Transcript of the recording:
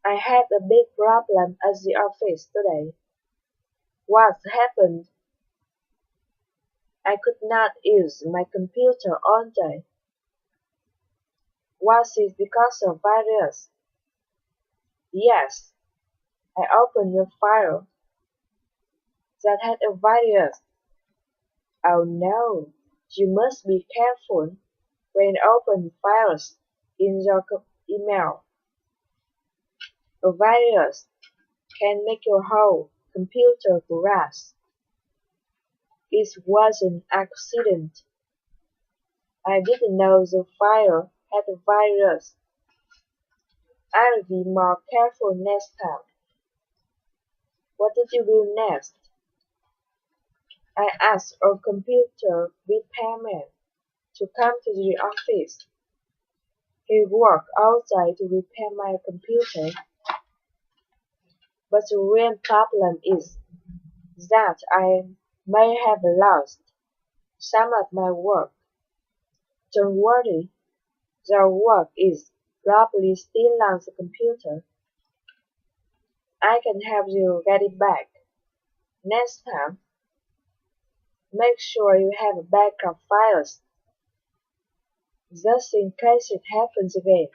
I had a big problem at the office today. What happened? I could not use my computer all day. Was it because of virus? Yes, I opened a file that had a virus. Oh no, you must be careful when open files in your email. A virus can make your whole computer crash. It was an accident. I didn't know the file had a virus. I'll be more careful next time. What did you do next? I asked our computer repairman to come to the office. He worked all day to repair my computer, but the real problem is that I may have lost some of my work. Don't worry, the work is probably still on the computer. I can help you get it back. Next time, make sure you have backup files, just in case it happens again.